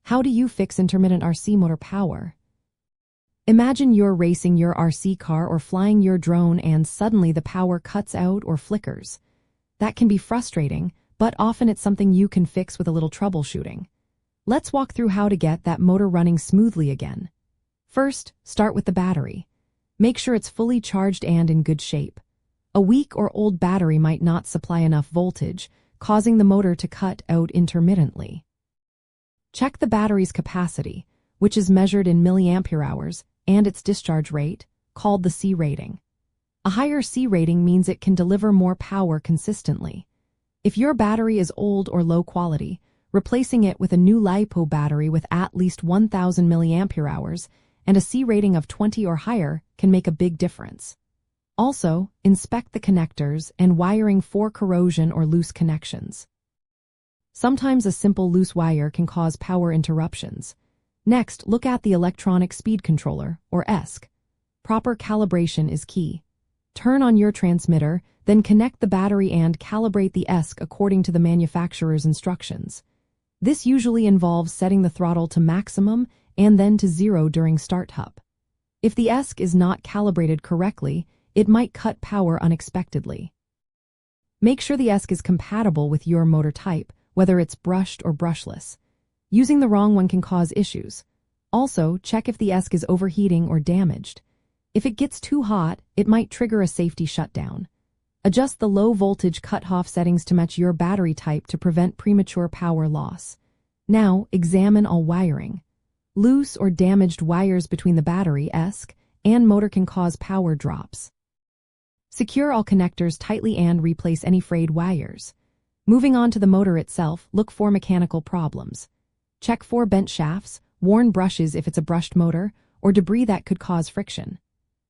How do you fix intermittent RC motor power? Imagine you're racing your RC car or flying your drone and suddenly the power cuts out or flickers. That can be frustrating, but often it's something you can fix with a little troubleshooting. Let's walk through how to get that motor running smoothly again. First, start with the battery. Make sure it's fully charged and in good shape. A weak or old battery might not supply enough voltage, causing the motor to cut out intermittently. Check the battery's capacity, which is measured in milliampere hours, and its discharge rate, called the C rating. A higher C rating means it can deliver more power consistently. If your battery is old or low quality, replacing it with a new LiPo battery with at least 1000 milliampere hours and a C rating of 20 or higher can make a big difference. Also, inspect the connectors and wiring for corrosion or loose connections. Sometimes a simple loose wire can cause power interruptions. Next, look at the electronic speed controller, or ESC. Proper calibration is key. Turn on your transmitter, then connect the battery and calibrate the ESC according to the manufacturer's instructions. This usually involves setting the throttle to maximum and then to 0 during startup. If the ESC is not calibrated correctly, it might cut power unexpectedly. Make sure the ESC is compatible with your motor type, whether it's brushed or brushless. Using the wrong one can cause issues. Also, check if the ESC is overheating or damaged. If it gets too hot, it might trigger a safety shutdown. Adjust the low voltage cutoff settings to match your battery type to prevent premature power loss. Now, examine all wiring. Loose or damaged wires between the battery, ESC, and motor can cause power drops. Secure all connectors tightly and replace any frayed wires. Moving on to the motor itself, look for mechanical problems. Check for bent shafts, worn brushes if it's a brushed motor, or debris that could cause friction.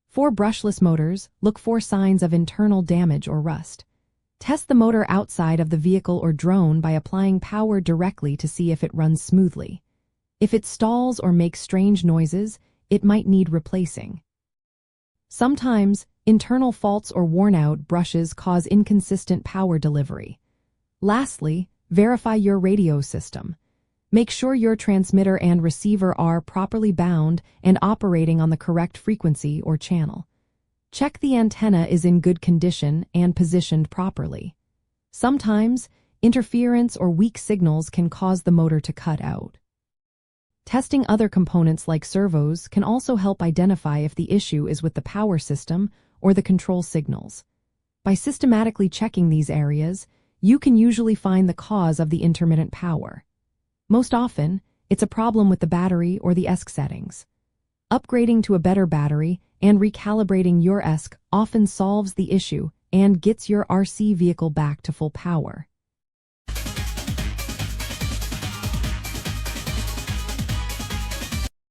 For brushless motors, look for signs of internal damage or rust. Test the motor outside of the vehicle or drone by applying power directly to see if it runs smoothly. If it stalls or makes strange noises, it might need replacing. Sometimes, internal faults or worn-out brushes cause inconsistent power delivery. Lastly, verify your radio system. Make sure your transmitter and receiver are properly bound and operating on the correct frequency or channel. Check the antenna is in good condition and positioned properly. Sometimes, interference or weak signals can cause the motor to cut out. Testing other components like servos can also help identify if the issue is with the power system or the control signals. By systematically checking these areas, you can usually find the cause of the intermittent power. Most often, it's a problem with the battery or the ESC settings. Upgrading to a better battery and recalibrating your ESC often solves the issue and gets your RC vehicle back to full power.